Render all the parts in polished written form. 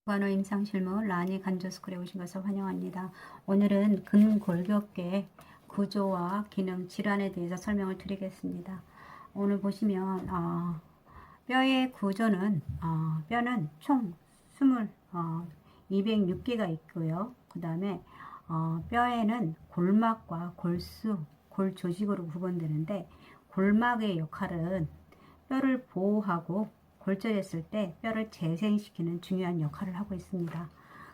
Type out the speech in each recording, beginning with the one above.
관어 임상실무 라니 간조스쿨에 오신 것을 환영합니다. 오늘은 근골격계 구조와 기능, 질환에 대해서 설명을 드리겠습니다. 오늘 보시면 뼈의 구조는 뼈는 총 206개가 있고요. 그 다음에 뼈에는 골막과 골수, 골 조직으로 구분되는데 골막의 역할은 뼈를 보호하고 골절했을 때 뼈를 재생시키는 중요한 역할을 하고 있습니다.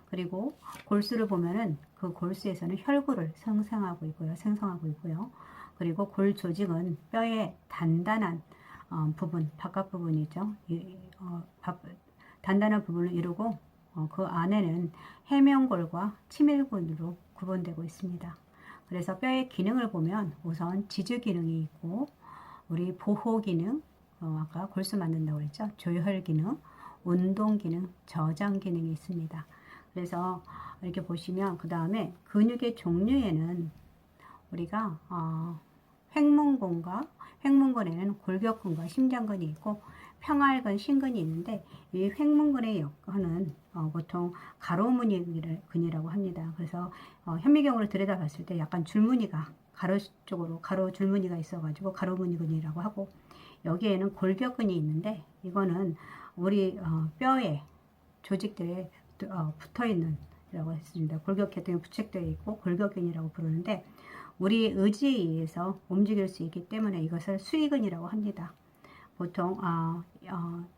그리고 골수를 보면은 그 골수에서는 혈구를 생성하고 있고요. 그리고 골 조직은 뼈의 단단한 부분, 바깥 부분이죠. 단단한 부분을 이루고 그 안에는 해면골과 치밀골으로 구분되고 있습니다. 그래서 뼈의 기능을 보면 우선 지주 기능이 있고 우리 보호 기능, 아까 골수 만든다고 그랬죠. 조혈 기능, 운동 기능, 저장 기능이 있습니다. 그래서 이렇게 보시면 그 다음에 근육의 종류에는 우리가 횡문근에는 골격근과 심장근이 있고 평활근, 심근이 있는데 이 횡문근의 역할은 보통 가로무늬근이라고 합니다. 그래서 현미경으로 들여다봤을 때 약간 줄무늬가 가로 쪽으로 가로 줄무늬가 있어가지고 가로무늬근이라고 하고 여기에는 골격근이 있는데 이거는 우리 뼈에 조직들에 붙어있는 이라고 했습니다. 골격계통에 부착되어 있고 골격근이라고 부르는데 우리 의지에 의해서 움직일 수 있기 때문에 이것을 수의근이라고 합니다. 보통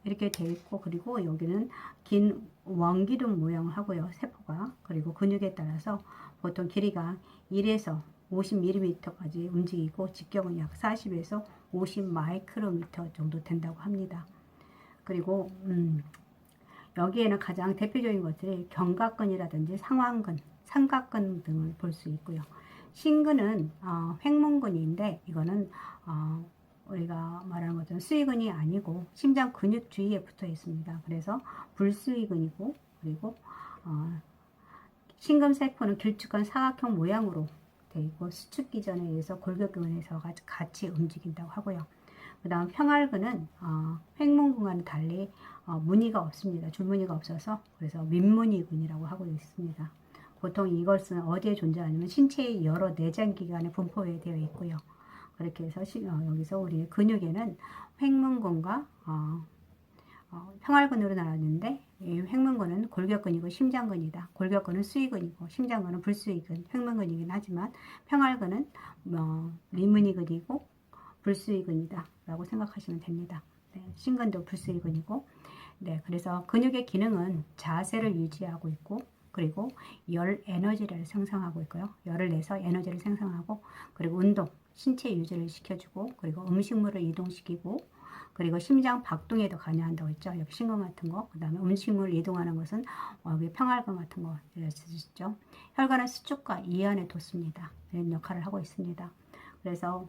이렇게 되어 있고 그리고 여기는 긴 원기둥 모양을 하고요. 세포가 그리고 근육에 따라서 보통 길이가 1에서 50mm까지 움직이고 직경은 약 40에서 50 마이크로미터 정도 된다고 합니다. 그리고 여기에는 가장 대표적인 것들이 견갑근이라든지 상완근, 삼각근 등을 볼 수 있고요. 심근은 횡문근인데 이거는 우리가 말하는 것처럼 수의근이 아니고 심장 근육 주위에 붙어 있습니다. 그래서 불수의근이고 그리고 심근세포는 길쭉한 사각형 모양으로 되어 있고 수축 기전에 의해서 골격근에서 같이 움직인다고 하고요. 그 다음 평활근은 횡문근과는 달리 무늬가 없습니다. 줄무늬가 없어서 그래서 민무늬근이라고 하고 있습니다. 보통 이것은 어디에 존재하냐면 신체의 여러 내장기관에 분포되어 있고요. 그렇게 해서 여기서 우리 근육에는 횡문근과 평활근으로 나눴는데 이 횡문근은 골격근이고 심장근이다. 골격근은 수의근이고 심장근은 불수의근, 횡문근이긴 하지만 평활근은 민무늬근이고 불수의근이다 라고 생각하시면 됩니다. 네, 심근도 불수의근이고 네, 그래서 근육의 기능은 자세를 유지하고 있고 그리고 열 에너지를 생성하고 있고요. 열을 내서 에너지를 생성하고 그리고 운동, 신체 유지를 시켜주고 그리고 음식물을 이동시키고 그리고 심장 박동에도 관여한다고 했죠. 여기 심근 같은 거, 그 다음에 음식물을 이동하는 것은 여기 평활근 같은 거 있죠. 혈관은 수축과 이완에 돋습니다. 이런 역할을 하고 있습니다. 그래서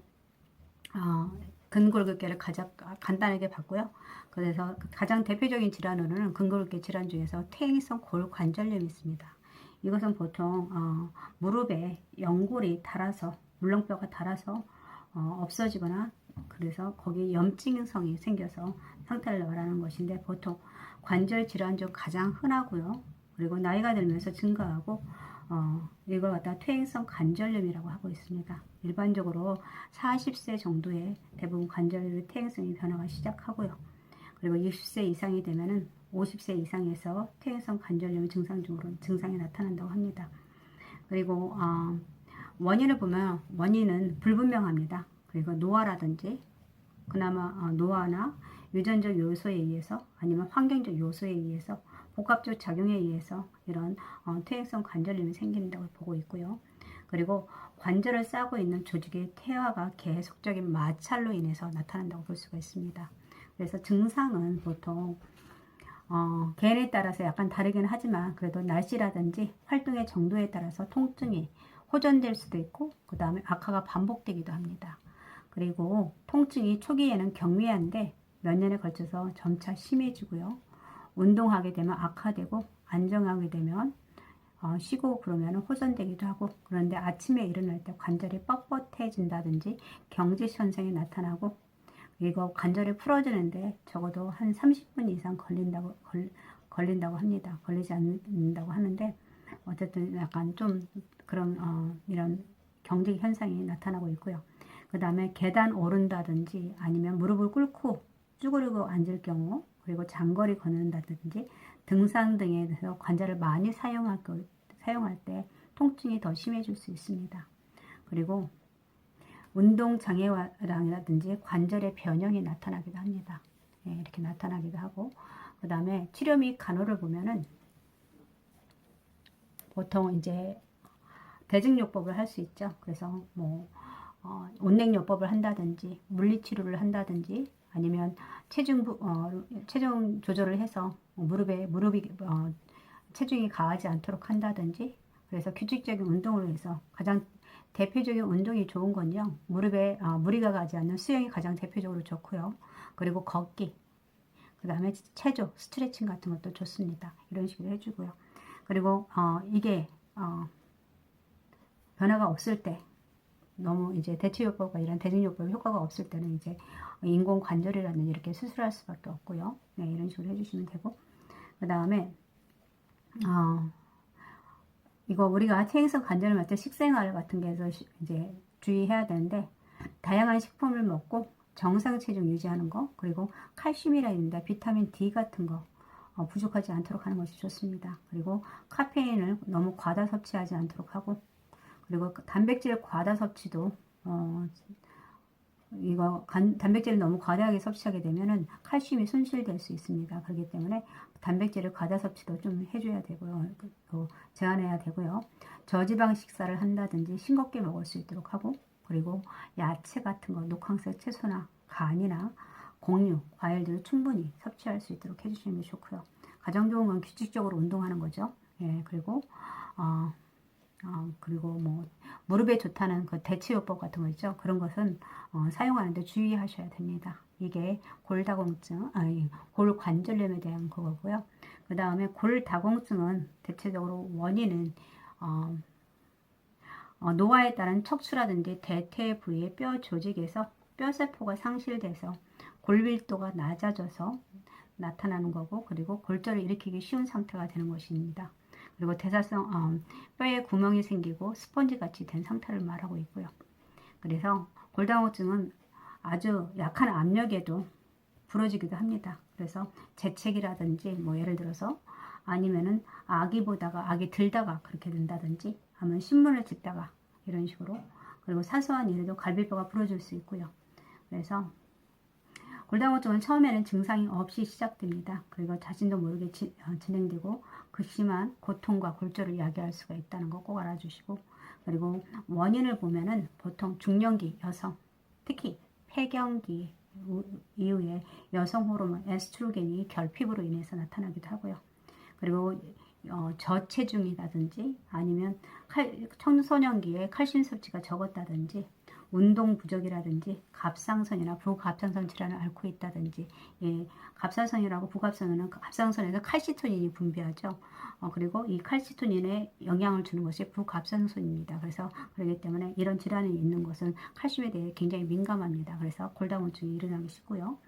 근골격계를 가장 간단하게 봤고요. 그래서 가장 대표적인 질환으로는 근골격계 질환 중에서 퇴행성 골관절염이 있습니다. 이것은 보통 무릎에 연골이 닳아서 물렁뼈가 닳아서 없어지거나 그래서 거기에 염증성이 생겨서 상태를 말하는 것인데 보통 관절 질환 중 가장 흔하고요. 그리고 나이가 들면서 증가하고 이걸 갖다 퇴행성 관절염이라고 하고 있습니다. 일반적으로 40세 정도에 대부분 관절의 퇴행성이 변화가 시작하고요. 그리고 60세 이상이 되면은 50세 이상에서 퇴행성 관절염 증상이 나타난다고 합니다. 그리고 원인을 보면 원인은 불분명합니다. 그리고 노화라든지 그나마 노화나 유전적 요소에 의해서 아니면 환경적 요소에 의해서 복합적 작용에 의해서 이런 퇴행성 관절염이 생긴다고 보고 있고요. 그리고 관절을 싸고 있는 조직의 퇴화가 계속적인 마찰로 인해서 나타난다고 볼 수가 있습니다. 그래서 증상은 보통 개인에 따라서 약간 다르긴 하지만 그래도 날씨라든지 활동의 정도에 따라서 통증이 호전될 수도 있고 그 다음에 악화가 반복되기도 합니다. 그리고 통증이 초기에는 경미한데 몇 년에 걸쳐서 점차 심해지고요. 운동하게 되면 악화되고 안정하게 되면 쉬고 그러면 호전되기도 하고 그런데 아침에 일어날 때 관절이 뻣뻣해진다든지 경직 현상이 나타나고 그리고 관절이 풀어지는데 적어도 한 30분 이상 걸린다고 합니다. 걸리지 않는다고 하는데 어쨌든 약간 좀 그런 이런 경직 현상이 나타나고 있고요. 그 다음에 계단 오른다든지 아니면 무릎을 꿇고 쭈그리고 앉을 경우, 그리고 장거리 걷는다든지 등산 등에 대해서 관절을 많이 사용할 때 통증이 더 심해질 수 있습니다. 그리고 운동 장애라든지 관절의 변형이 나타나기도 합니다. 예, 이렇게 나타나기도 하고, 그 다음에 치료 및 간호를 보면은 보통 이제 대증요법을 할 수 있죠. 그래서 뭐 온냉요법을 한다든지 물리치료를 한다든지 아니면 체중 조절을 해서 무릎이 체중이 가하지 않도록 한다든지, 그래서 규칙적인 운동을 해서 가장 대표적인 운동이 좋은 건요, 무릎에 무리가 가지 않는 수영이 가장 대표적으로 좋고요. 그리고 걷기, 그 다음에 체조, 스트레칭 같은 것도 좋습니다. 이런 식으로 해주고요. 그리고 이게 변화가 없을 때, 너무 이제 대체요법과 이런 대증요법 효과가 없을 때는 이제 인공관절이라는 이렇게 수술할 수밖에 없고요. 네, 이런 식으로 해주시면 되고, 그 다음에 이거 우리가 퇴행성 관절을 맞을 식생활 같은 게서 이제 주의해야 되는데, 다양한 식품을 먹고 정상 체중 유지하는 거, 그리고 칼슘이라든지 비타민 D 같은 거 부족하지 않도록 하는 것이 좋습니다. 그리고 카페인을 너무 과다 섭취하지 않도록 하고, 그리고 단백질 과다 섭취도 단백질을 너무 과다하게 섭취하게 되면은 칼슘이 손실될 수 있습니다. 그렇기 때문에 단백질을 과다 섭취도 좀 해줘야 되고요. 제한해야 되고요. 저지방 식사를 한다든지 싱겁게 먹을 수 있도록 하고, 그리고 야채 같은 거, 녹황색 채소나 간이나 곡류, 과일들을 충분히 섭취할 수 있도록 해주시는 게 좋고요. 가장 좋은 건 규칙적으로 운동하는 거죠. 예, 그리고 뭐 무릎에 좋다는 그 대치요법 같은 거 있죠. 그런 것은 사용하는데 주의하셔야 됩니다. 이게 골관절염에 대한 그거고요. 그 다음에 골다공증은 대체적으로 원인은 노화에 따른 척추라든지 대퇴 부위의 뼈 조직에서 뼈세포가 상실돼서 골밀도가 낮아져서 나타나는 거고, 그리고 골절을 일으키기 쉬운 상태가 되는 것입니다. 그리고 뼈에 구멍이 생기고 스펀지 같이 된 상태를 말하고 있고요. 그래서 골다공증은 아주 약한 압력에도 부러지기도 합니다. 그래서 재채기라든지 뭐 예를 들어서 아니면은 아기 들다가 그렇게 된다든지, 아니면 신문을 찍다가 이런 식으로, 그리고 사소한 일에도 갈비뼈가 부러질 수 있고요. 그래서 골다공증은 처음에는 증상이 없이 시작됩니다. 그리고 자신도 모르게 진행되고 극심한 고통과 골절을 야기할 수가 있다는 거 꼭 알아주시고, 그리고 원인을 보면은 보통 중년기 여성, 특히 폐경기 이후에 여성 호르몬 에스트로겐이 결핍으로 인해서 나타나기도 하고요. 그리고 저체중이라든지 아니면 청소년기에 칼슘 섭취가 적었다든지, 운동 부족이라든지, 갑상선이나 부갑상선 질환을 앓고 있다든지, 예, 갑상선이라고 부갑상선은 갑상선에서 칼시토닌이 분비하죠. 그리고 이 칼시토닌에 영향을 주는 것이 부갑상선입니다. 그래서 그렇기 때문에 이런 질환이 있는 것은 칼슘에 대해 굉장히 민감합니다. 그래서 골다공증이 일어나기 쉽고요.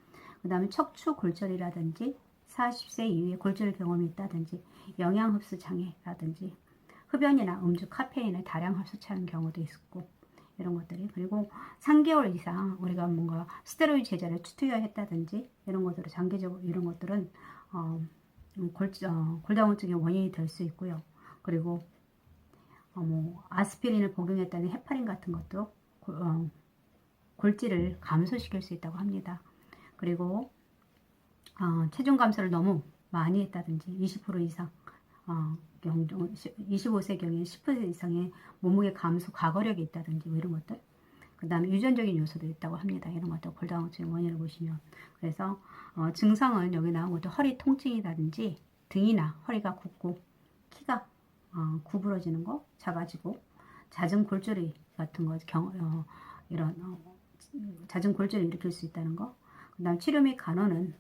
그 다음에 척추 골절이라든지 40세 이후에 골절 경험이 있다든지, 영양흡수 장애라든지, 흡연이나 음주, 카페인을 다량 섭취하는 경우도 있고, 이런 것들이, 그리고 3개월 이상 우리가 뭔가 스테로이드 제자를 투여했다든지 이런 것들을 장기적으로, 이런 것들은 골다공증의 원인이 될 수 있고요. 그리고 뭐 아스피린을 복용했다는 헤파린 같은 것도 골질을 감소시킬 수 있다고 합니다. 그리고 체중 감소를 너무 많이 했다든지 20% 이상 25세경에 10% 이상의 몸무게 감소 과거력이 있다든지 뭐 이런 것들, 그 다음에 유전적인 요소도 있다고 합니다. 이런 것도 골다공증의 원인을 보시면, 그래서 증상은 여기 나온 것도 허리 통증이라든지 등이나 허리가 굽고 키가 구부러지는 거, 작아지고 잦은 골절이 같은 거, 이런 잦은 골절을 일으킬 수 있다는 거. 그 다음 치료 및 간호는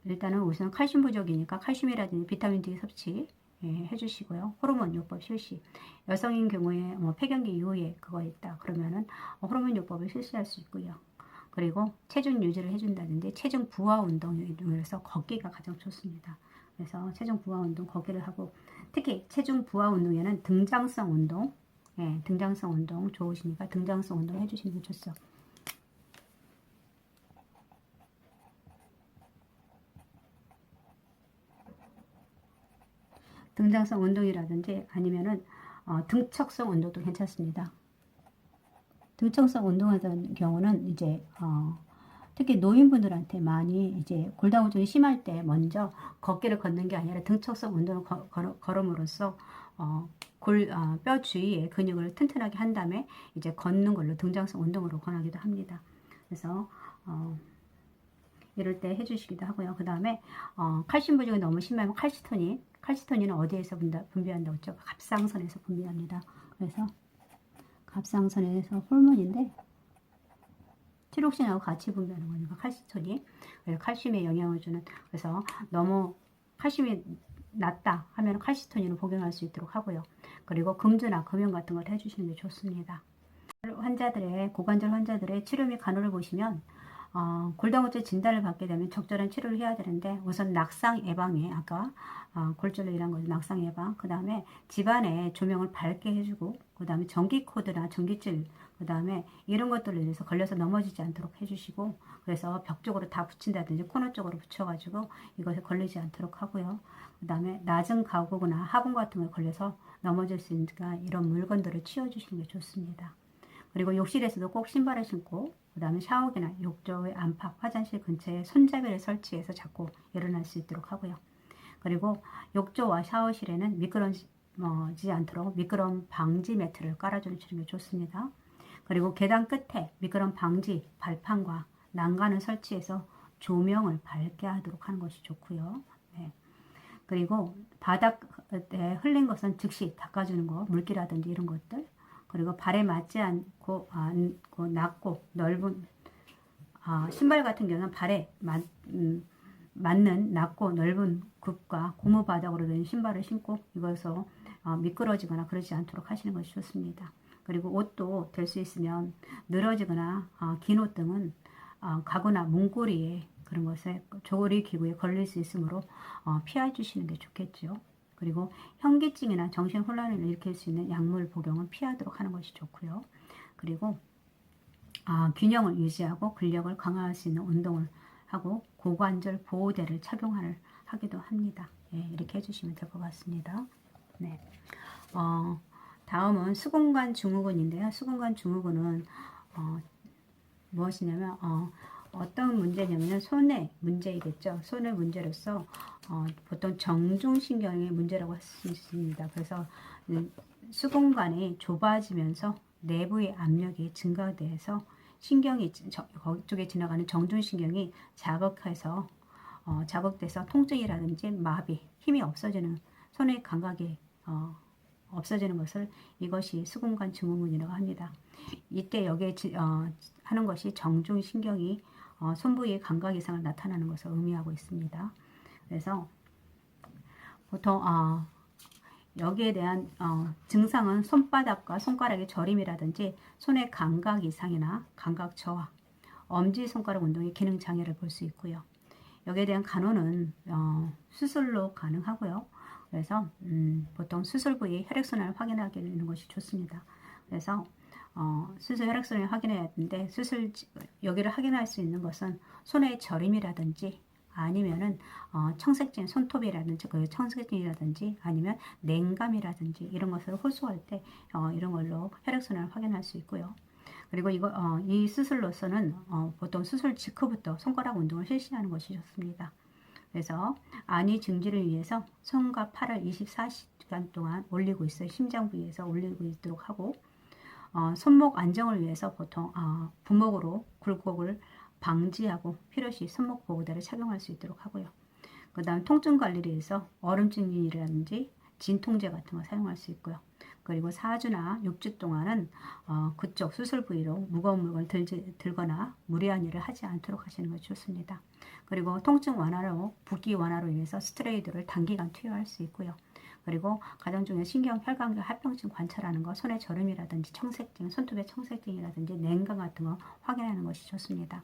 일단은 우선 칼슘 부족이니까 칼슘이라든지 비타민 D 섭취 해주시고요. 호르몬 요법 실시. 여성인 경우에 폐경기 이후에 그거 있다 그러면은 호르몬 요법을 실시할 수 있고요. 그리고 체중 유지를 해준다든지 체중 부하 운동을 해서 걷기가 가장 좋습니다. 그래서 체중 부하 운동 걷기를 하고, 특히 체중 부하 운동에는 등장성 운동, 예, 등장성 운동 좋으시니까 등장성 운동 해주시는 게 좋죠. 등장성 운동이라든지 아니면은 등척성 운동도 괜찮습니다. 등척성 운동하는 경우는 이제 특히 노인분들한테 많이 이제 골다공증이 심할 때 먼저 걷기를 걷는 게 아니라 등척성 운동을 걸음으로써 뼈 주위의 근육을 튼튼하게 한 다음에 이제 걷는 걸로 등장성 운동으로 권하기도 합니다. 그래서 이럴 때 해주시기도 하고요. 그 다음에 칼슘 부족이 너무 심하면 칼시토닌은 어디에서 분비한다고 했죠? 갑상선에서 분비합니다. 그래서 갑상선에서 호르몬인데 티록신하고 같이 분비하는 거니까 칼시토닌. 그래서 칼슘에 영향을 주는, 그래서 너무 칼슘이 낮다 하면 칼시토닌을 복용할 수 있도록 하고요. 그리고 금주나 금연 같은 걸 해주시는 게 좋습니다. 고관절 환자들의 치료 및 간호를 보시면 골다공증 진단을 받게 되면 적절한 치료를 해야 되는데, 우선 낙상 예방에, 아까 골절로 일한 거죠. 낙상 예방. 그 다음에 집안에 조명을 밝게 해주고, 그 다음에 전기 코드나 전기줄, 그 다음에 이런 것들을 위해서 걸려서 넘어지지 않도록 해주시고, 그래서 벽 쪽으로 다 붙인다든지 코너 쪽으로 붙여가지고 이것에 걸리지 않도록 하고요. 그 다음에 낮은 가구나 화분 같은 거에 걸려서 넘어질 수 있으니까 이런 물건들을 치워주시는 게 좋습니다. 그리고 욕실에서도 꼭 신발을 신고, 그 다음에 샤워기나 욕조의 안팎, 화장실 근처에 손잡이를 설치해서 자꾸 일어날 수 있도록 하고요. 그리고 욕조와 샤워실에는 미끄러지지 않도록 미끄럼 방지 매트를 깔아주는 게 좋습니다. 그리고 계단 끝에 미끄럼 방지 발판과 난간을 설치해서 조명을 밝게 하도록 하는 것이 좋고요. 네. 그리고 바닥에 흘린 것은 즉시 닦아주는 거, 물기라든지 이런 것들. 그리고 발에 맞지 않고 낮고 넓은 신발 같은 경우는 발에 맞는 낮고 넓은 굽과 고무 바닥으로 된 신발을 신고 이것을 미끄러지거나 그러지 않도록 하시는 것이 좋습니다. 그리고 옷도 될 수 있으면 늘어지거나 긴 옷 등은 가구나 문고리에 그런 것에 조리 기구에 걸릴 수 있으므로 피해 주시는 게 좋겠죠. 그리고 현기증이나 정신혼란을 일으킬 수 있는 약물 복용은 피하도록 하는 것이 좋고요. 그리고 균형을 유지하고 근력을 강화할 수 있는 운동을 하고 고관절 보호대를 하기도 합니다. 예, 이렇게 해주시면 될 것 같습니다. 네. 다음은 수근관 증후군인데요. 수근관 증후군은 무엇이냐면 어떤 문제냐면 손의 문제이겠죠. 손의 문제로서 보통 정중신경의 문제라고 할 수 있습니다. 그래서 수근관이 좁아지면서 내부의 압력이 증가돼서 신경이 그쪽에 지나가는 정중신경이 자극돼서 통증이라든지 마비, 힘이 없어지는 손의 감각이 없어지는 것을 이것이 수근관 증후군이라고 합니다. 이때 여기에 하는 것이 정중신경이 손 부위의 감각 이상을 나타나는 것을 의미하고 있습니다. 그래서 보통 여기에 대한 증상은 손바닥과 손가락의 저림이라든지 손의 감각 이상이나 감각 저하, 엄지손가락 운동의 기능 장애를 볼 수 있고요. 여기에 대한 간호는 수술로 가능하고요. 그래서 보통 수술 부위 혈액순환을 확인하게 되는 것이 좋습니다. 그래서 수술 혈액순환을 확인해야 하는데 여기를 확인할 수 있는 것은 손의 저림이라든지 아니면은 청색진 손톱이라든지 그 청색진이라든지 아니면 냉감이라든지 이런 것을 호소할 때 이런 걸로 혈액순환을 확인할 수 있고요. 그리고 이 수술로서는 보통 수술 직후부터 손가락 운동을 실시하는 것이 좋습니다. 그래서 안위 증진을 위해서 손과 팔을 24시간 동안 올리고 있어요. 심장 부위에서 올리고 있도록 하고 손목 안정을 위해서 보통 부목으로 굴곡을 방지하고 필요시 손목 보호대를 착용할 수 있도록 하고요. 그 다음 통증 관리를 위해서 얼음찜이라든지 진통제 같은 거 사용할 수 있고요. 그리고 4주나 6주 동안은 그쪽 수술 부위로 무거운 물건을 들거나 무리한 일을 하지 않도록 하시는 것이 좋습니다. 그리고 통증 완화로 붓기 완화로 위해서 스테로이드를 단기간 투여할 수 있고요. 그리고 가장 중요한 신경 혈관계 합병증 관찰하는 거, 손의 저림이라든지 청색증, 손톱의 청색증이라든지 냉감 같은 거 확인하는 것이 좋습니다.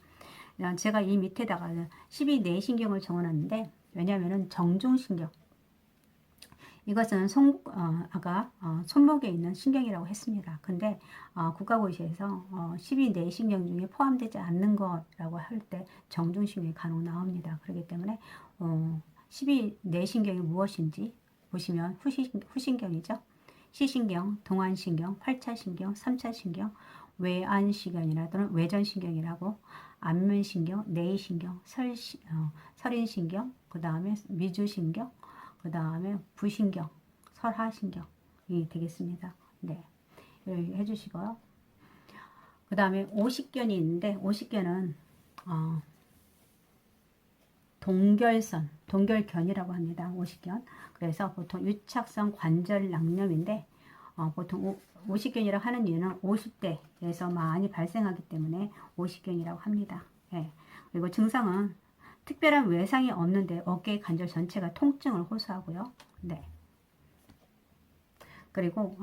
제가 이 밑에다가 12내신경을 적어놨는데 왜냐하면 정중신경, 이것은 아까 손목에 있는 신경이라고 했습니다. 근데 국가고시에서 12내신경 중에 포함되지 않는 거라고 할 때 정중신경이 간혹 나옵니다. 그렇기 때문에 12내신경이 무엇인지 보시면 후신경이죠. 시신경, 동안신경, 8차신경, 3차신경, 외안신경이나 또는 외전신경이라고, 안면신경, 내의신경, 설인신경, 그 다음에 미주신경, 그 다음에 부신경, 설하신경이 되겠습니다. 네, 이렇게 해주시고요. 그 다음에 오십견이 있는데, 오십견은 동결견이라고 합니다. 오십견. 그래서 보통 유착성 관절 낭염인데, 보통 오십견이라고 하는 이유는 50대에서 많이 발생하기 때문에 오십견이라고 합니다. 예. 그리고 증상은 특별한 외상이 없는데 어깨 관절 전체가 통증을 호소하고요. 네. 그리고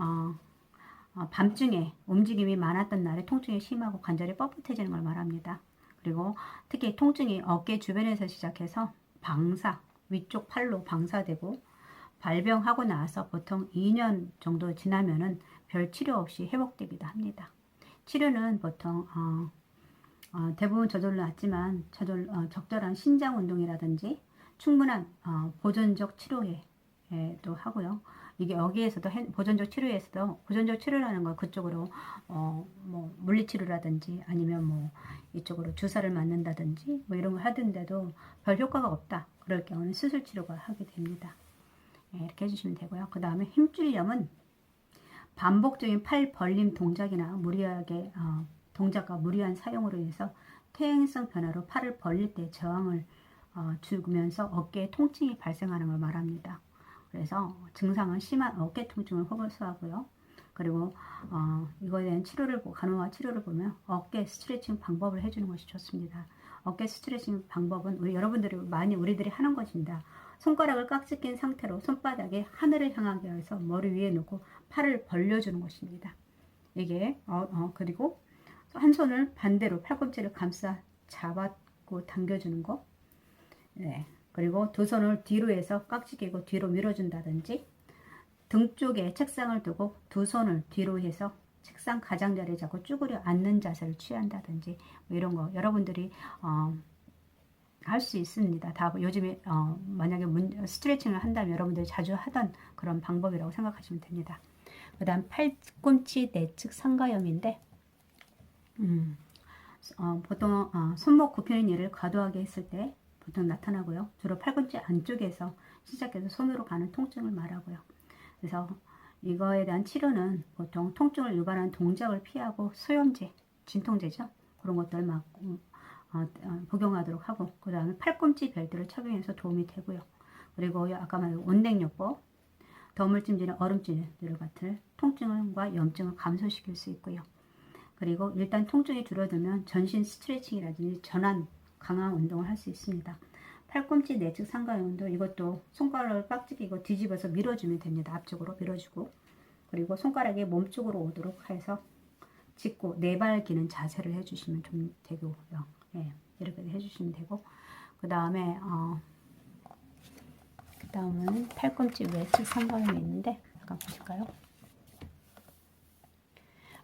밤중에 움직임이 많았던 날에 통증이 심하고 관절이 뻣뻣해지는 걸 말합니다. 그리고 특히 통증이 어깨 주변에서 시작해서 방사, 위쪽 팔로 방사되고 발병하고 나서 보통 2년 정도 지나면은 별 치료 없이 회복되기도 합니다. 치료는 보통 대부분 저절로 낫지만 적절한 신장 운동이라든지 충분한 보존적 치료도 하고요. 이게 여기에서도 보존적 치료라는 건 그쪽으로 뭐 물리치료라든지 아니면 뭐 이쪽으로 주사를 맞는다든지 뭐 이런 걸 하던데도 별 효과가 없다. 그럴 경우는 수술 치료가 하게 됩니다. 이렇게 해주시면 되고요. 그 다음에 힘줄염은 반복적인 팔 벌림 동작이나 동작과 무리한 사용으로 인해서 퇴행성 변화로 팔을 벌릴 때 저항을 주면서 어깨에 통증이 발생하는 걸 말합니다. 그래서 증상은 심한 어깨 통증을 호소하고요. 그리고 이거에 대한 간호와 치료를 보면 어깨 스트레칭 방법을 해주는 것이 좋습니다. 어깨 스트레칭 방법은 우리들이 하는 것입니다. 손가락을 깍지 낀 상태로 손바닥에 하늘을 향하게 해서 머리 위에 놓고 팔을 벌려주는 것입니다. 이게 그리고 한 손을 반대로 팔꿈치를 감싸 잡고 당겨주는 거. 네. 그리고 두 손을 뒤로 해서 깍지 끼고 뒤로 밀어준다든지, 등 쪽에 책상을 두고 두 손을 뒤로 해서 책상 가장자리에 잡고 쭈그려 앉는 자세를 취한다든지, 뭐 이런 거 여러분들이 할 수 있습니다. 다 요즘에 만약에 스트레칭을 한다면 여러분들이 자주 하던 그런 방법이라고 생각하시면 됩니다. 그 다음 팔꿈치 내측 상가염인데, 보통 손목 굽히는 일을 과도하게 했을 때 보통 나타나고요. 주로 팔꿈치 안쪽에서 시작해서 손으로 가는 통증을 말하고요. 그래서 이거에 대한 치료는 보통 통증을 유발하는 동작을 피하고 소염제, 진통제죠. 그런 것들 막 복용하도록 하고, 그 다음에 팔꿈치 벨트를 착용해서 도움이 되고요. 그리고 아까 말한 온냉요법, 더물찜질이나 얼음찜질 같은 통증과 염증을 감소시킬 수 있고요. 그리고 일단 통증이 줄어들면 전신 스트레칭이라든지 전환, 강화 운동을 할 수 있습니다. 팔꿈치 내측 상가염도 이것도 손가락을 깍지 끼고 뒤집어서 밀어주면 됩니다. 앞쪽으로 밀어주고, 그리고 손가락이 몸쪽으로 오도록 해서 짚고 내발기는 자세를 해주시면 좀 되고요. 예, 이렇게 해주시면 되고, 그 다음에 그다음은 팔꿈치 외측 상가염이 있는데 잠깐 보실까요?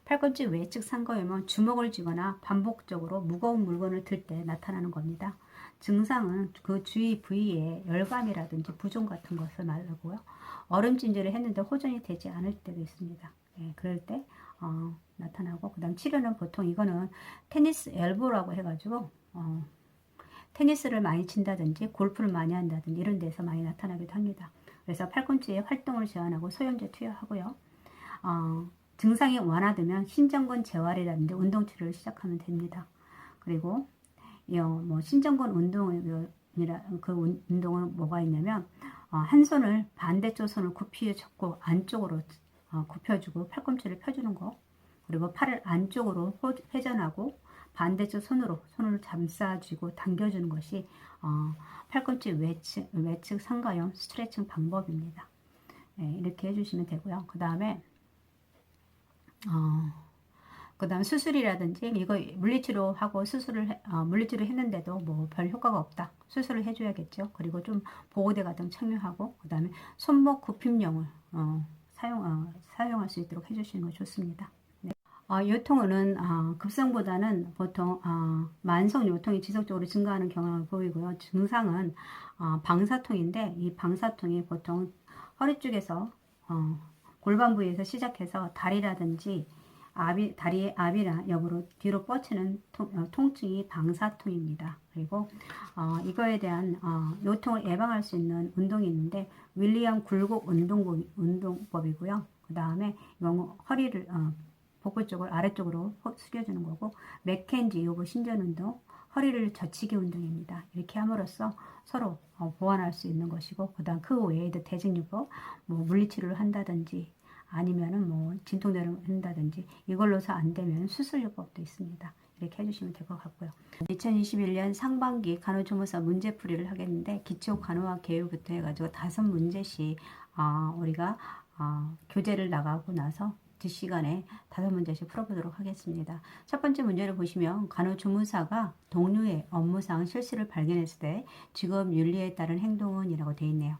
팔꿈치 외측 상가염은 주먹을 쥐거나 반복적으로 무거운 물건을 들 때 나타나는 겁니다. 증상은 그 주위 부위에 열감이라든지 부종 같은 것을 말하고요. 얼음찜질을 했는데 호전이 되지 않을 때도 있습니다. 예, 그럴 때 나타나고, 그 다음 치료는 보통 이거는 테니스 엘보라고 해가지고 테니스를 많이 친다든지 골프를 많이 한다든지 이런 데서 많이 나타나기도 합니다. 그래서 팔꿈치의 활동을 제한하고 소염제 투여하고요. 증상이 완화되면 신전근 재활이라든지 운동치료를 시작하면 됩니다. 그리고 뭐 신전근 운동은 뭐가 있냐면 한 손을 반대쪽 손을 굽히어 잡고 안쪽으로 굽혀주고 팔꿈치를 펴주는 거, 그리고 팔을 안쪽으로 회전하고 반대쪽 손을 감싸주고 당겨주는 것이 팔꿈치 외측 상가염 스트레칭 방법입니다. 네, 이렇게 해주시면 되고요. 그 다음에 그 다음 수술이라든지 이거 물리치료하고 물리치료 했는데도 뭐 별 효과가 없다. 수술을 해줘야겠죠. 그리고 좀 보호대 같은 착용하고 그 다음에 손목 굽힘용을 사용할 수 있도록 해주시는 거 좋습니다. 네. 요통은 급성보다는 보통 만성 요통이 지속적으로 증가하는 경향을 보이고요. 증상은 방사통인데 이 방사통이 보통 허리 쪽에서 골반 부위에서 시작해서 다리라든지 다리의 압이나 옆으로 뒤로 뻗치는 통증이 방사통입니다. 그리고 이거에 대한 요통을 예방할 수 있는 운동이 있는데 윌리엄 굴곡 운동법이고요. 그 다음에 이건 허리를 복부 쪽을 아래쪽으로 숙여주는 거고, 맥켄지 요거 신전 운동, 허리를 젖히기 운동입니다. 이렇게 함으로써 서로 보완할 수 있는 것이고, 그다음 그 외에도 대증요법, 뭐 물리치료를 한다든지 아니면은 뭐 진통제를 한다든지 이걸로서 안 되면 수술요법도 있습니다. 이렇게 해주시면 될 것 같고요. 2021년 상반기 간호조무사 문제풀이를 하겠는데 기초 간호학 개요부터 해가지고 5문제씩 우리가 교재를 나가고 나서 뒷시간에 5문제씩 풀어보도록 하겠습니다. 첫 번째 문제를 보시면 간호조무사가 동료의 업무상 실수를 발견했을 때 직업 윤리에 따른 행동은 이라고 되어 있네요.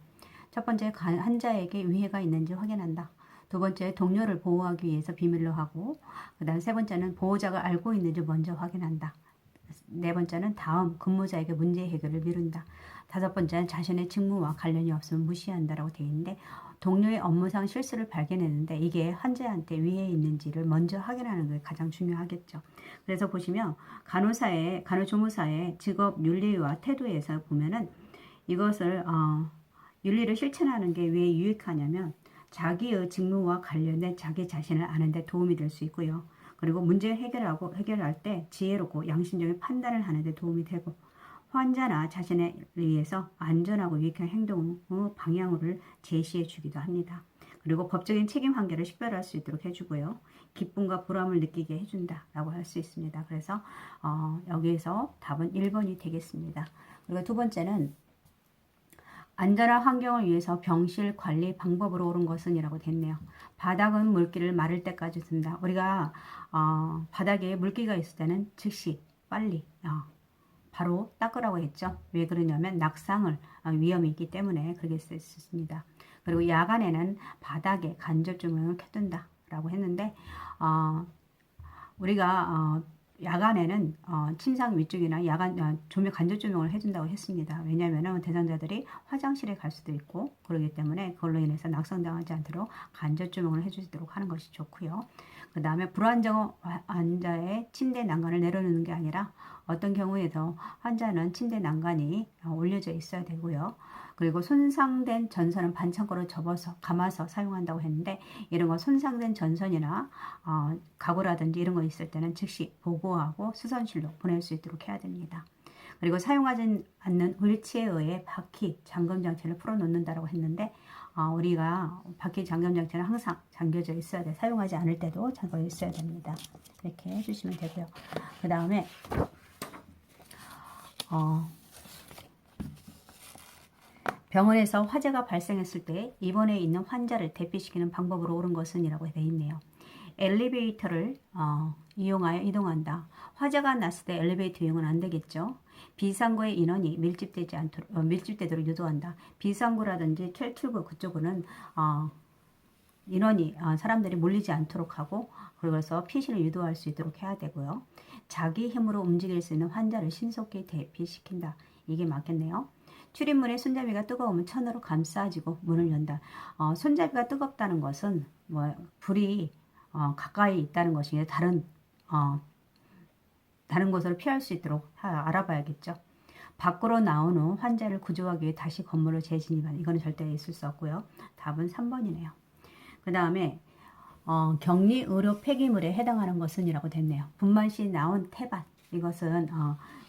첫 번째, 환자에게 위해가 있는지 확인한다. 두 번째, 동료를 보호하기 위해서 비밀로 하고, 그 다음 세 번째는 보호자가 알고 있는지 먼저 확인한다. 네 번째는 다음 근무자에게 문제 해결을 미룬다. 다섯 번째는 자신의 직무와 관련이 없으면 무시한다라고 되어 있는데, 동료의 업무상 실수를 발견했는데 이게 환자한테 위해 있는지를 먼저 확인하는 게 가장 중요하겠죠. 그래서 보시면 간호조무사의 직업 윤리와 태도에서 보면은 이것을 윤리를 실천하는 게 왜 유익하냐면 자기의 직무와 관련된 자기 자신을 아는 데 도움이 될 수 있고요. 그리고 문제를 해결할 때 지혜롭고 양심적인 판단을 하는 데 도움이 되고, 환자나 자신에 의해서 안전하고 유익한 행동의 방향을 제시해 주기도 합니다. 그리고 법적인 책임 관계를 식별할 수 있도록 해주고요. 기쁨과 보람을 느끼게 해준다라고 할 수 있습니다. 그래서 여기에서 답은 1번이 되겠습니다. 그리고 두 번째는 안전한 환경을 위해서 병실 관리 방법으로 옳은 것은 이라고 됐네요. 바닥은 물기를 마를 때까지 둔다. 우리가 바닥에 물기가 있을 때는 즉시 빨리 바로 닦으라고 했죠. 왜 그러냐면 낙상을 위험이 있기 때문에 그렇게 썼습니다. 그리고 야간에는 바닥에 간접 조명을 켜둔다 라고 했는데 우리가 야간에는 침상 위쪽이나 야간 간접 조명을 해준다고 했습니다. 왜냐하면 대상자들이 화장실에 갈 수도 있고 그러기 때문에 그걸로 인해서 낙상당하지 않도록 간접 조명을 해주도록 하는 것이 좋고요. 그 다음에 불안정 환자의 침대 난간을 내려놓는 게 아니라 어떤 경우에도 환자는 침대 난간이 올려져 있어야 되고요. 그리고 손상된 전선은 반창고로 감아서 사용한다고 했는데 이런 거 손상된 전선이나 가구라든지 이런 거 있을 때는 즉시 보고하고 수선실로 보낼 수 있도록 해야 됩니다. 그리고 사용하지 않는 휠체어에 바퀴 잠금 장치를 풀어놓는다고 했는데 우리가 바퀴 잠금 장치는 항상 잠겨져 있어야 돼. 사용하지 않을 때도 잠겨 있어야 됩니다. 이렇게 해주시면 되고요. 그 다음에 병원에서 화재가 발생했을 때 입원해 있는 환자를 대피시키는 방법으로 옳은 것은 이라고 되어 있네요. 엘리베이터를 이용하여 이동한다. 화재가 났을 때 엘리베이터 이용은 안 되겠죠. 비상구의 인원이 밀집되도록 유도한다. 비상구라든지 탈출구 그쪽은 인원이 사람들이 몰리지 않도록 하고 그래서 피신을 유도할 수 있도록 해야 되고요. 자기 힘으로 움직일 수 있는 환자를 신속히 대피시킨다. 이게 맞겠네요. 출입문에 손잡이가 뜨거우면 천으로 감싸지고 문을 연다. 손잡이가 뜨겁다는 것은 불이 가까이 있다는 것이 다른 곳으로 피할 수 있도록 알아봐야겠죠. 밖으로 나온 후 환자를 구조하기 위해 다시 건물로 재진입한 이거는 절대 있을 수 없고요. 답은 3번이네요. 그 다음에 격리 의료 폐기물에 해당하는 것은 이라고 됐네요. 분만 시 나온 태반 이것은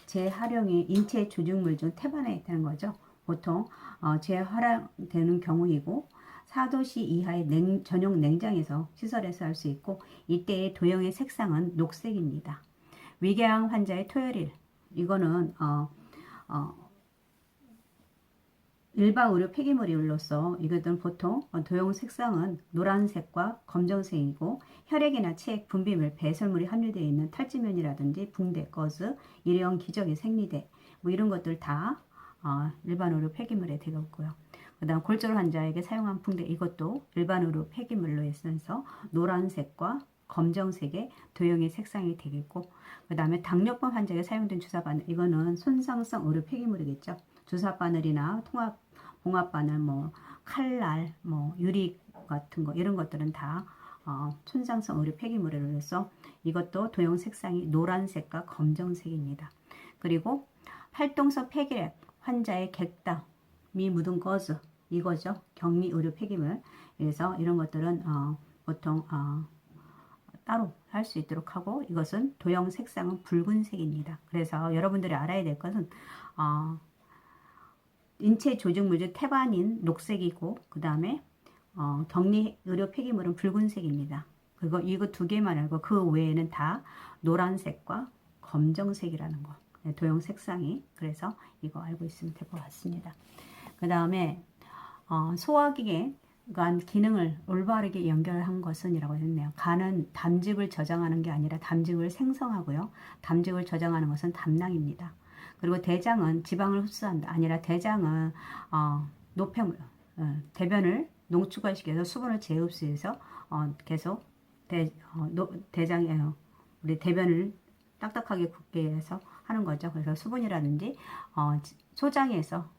재활용이 인체 조직물 중 태반에 있다는 거죠. 보통 재활용되는 경우이고 4도씨 이하의 전용 냉장에서 시설에서 할 수 있고 이때의 도형의 색상은 녹색입니다. 위궤양 환자의 토요일 이거는 일반 의료 폐기물로서 이것들은 보통 도형 색상은 노란색과 검정색이고 혈액이나 체액, 분비물, 배설물이 함유되어 있는 탈지면이라든지 붕대, 거즈, 일회용 기저귀, 생리대 뭐 이런 것들 다 일반 의료 폐기물에 들어있고요. 그 다음 골절 환자에게 사용한 붕대 이것도 일반 의료 폐기물로 있어서 노란색과 검정색의 도형의 색상이 되겠고 그 다음에 당뇨병 환자에게 사용된 주사 바늘 이거는 손상성 의료 폐기물이겠죠. 주사 바늘이나 봉합 바늘, 뭐 칼날, 뭐 유리 같은 거 이런 것들은 다 손상성 의료 폐기물로서 이것도 도형 색상이 노란색과 검정색입니다. 그리고 활동성 폐기력 환자의 객담이 묻은 거즈 이거죠. 격리 의료 폐기물. 그래서 이런 것들은 보통 따로 할 수 있도록 하고 이것은 도형 색상은 붉은색입니다. 그래서 여러분들이 알아야 될 것은 인체 조직물 중 태반인 녹색이고 그 다음에 격리 의료 폐기물은 붉은색입니다. 그리고 이거 두 개만 알고 그 외에는 다 노란색과 검정색이라는 거. 도형 색상이. 그래서 이거 알고 있으면 될 것 같습니다. 그 다음에 소화기계 간 기능을 올바르게 연결한 것은 이라고 했네요. 간은 담즙을 저장하는 게 아니라 담즙을 생성하고요. 담즙을 저장하는 것은 담낭입니다. 그리고 대장은 지방을 흡수한다. 아니라 대장은 노폐물, 대변을 농축화시켜서 수분을 재흡수해서 계속 대장에 우리 대변을 딱딱하게 굳게 해서 하는 거죠. 그래서 수분이라든지 소장에서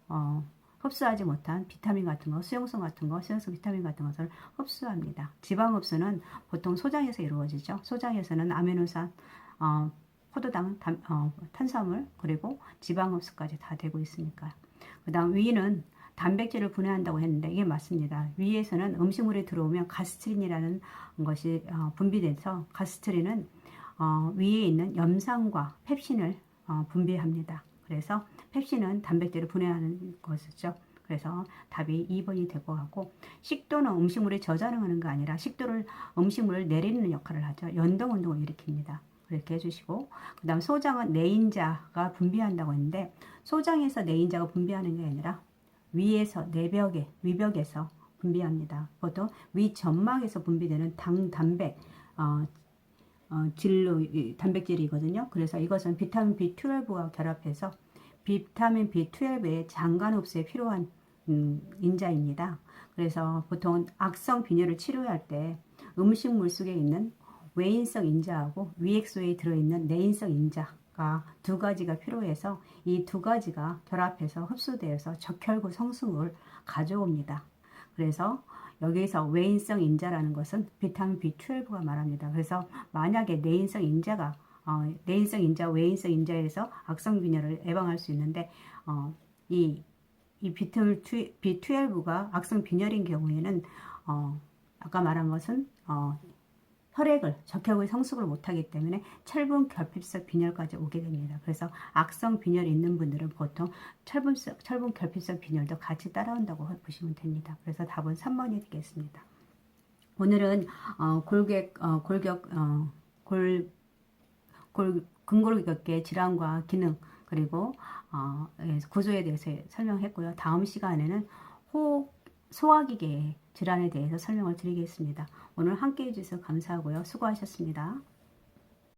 흡수하지 못한 비타민 같은 거, 수용성 같은 거, 수용성 비타민 같은 것을 흡수합니다. 지방 흡수는 보통 소장에서 이루어지죠. 소장에서는 아미노산, 포도당, 탄수화물, 그리고 지방 흡수까지 다 되고 있으니까요. 그 다음 위는 단백질을 분해한다고 했는데 이게 맞습니다. 위에서는 음식물이 들어오면 가스트린이라는 것이 분비돼서 가스트린은 위에 있는 염산과 펩신을 분비합니다. 그래서 펩신은 단백질을 분해하는 것이죠. 그래서 답이 2번이 될 것 같고 식도는 음식물이 저장하는 게 아니라 식도를 음식물을 내리는 역할을 하죠. 연동운동을 일으킵니다. 그렇게 해주시고 그 다음 소장은 내인자가 분비한다고 했는데 소장에서 내인자가 분비하는 게 아니라 위에서 내벽에 위벽에서 분비합니다. 보통 위 점막에서 분비되는 단백 단백질이거든요. 그래서 이것은 비타민 B12와 결합해서 비타민 B12의 장관 흡수에 필요한 인자입니다. 그래서 보통 악성 빈혈을 치료할 때 음식물 속에 있는 외인성 인자하고 위액소에 들어있는 내인성 인자가 두 가지가 필요해서 이 두 가지가 결합해서 흡수되어서 적혈구 성숙을 가져옵니다. 그래서 여기서 외인성 인자라는 것은 비타민 B12가 말합니다. 그래서 만약에 내인성 인자가 내인성 인자, 외인성 인자에서 악성 빈혈을 예방할 수 있는데 이 비타민 B12가 악성 빈혈인 경우에는 아까 말한 것은 혈액을 적혈구의 성숙을 못하기 때문에 철분 결핍성 빈혈까지 오게 됩니다. 그래서 악성 빈혈이 있는 분들은 보통 철분 결핍성 빈혈도 같이 따라온다고 보시면 됩니다. 그래서 답은 3번이 되겠습니다. 오늘은 근골격계 질환과 기능 그리고 구조에 대해서 설명했고요. 다음 시간에는 소화기계 질환에 대해서 설명을 드리겠습니다. 오늘 함께 해주셔서 감사하고요. 수고하셨습니다.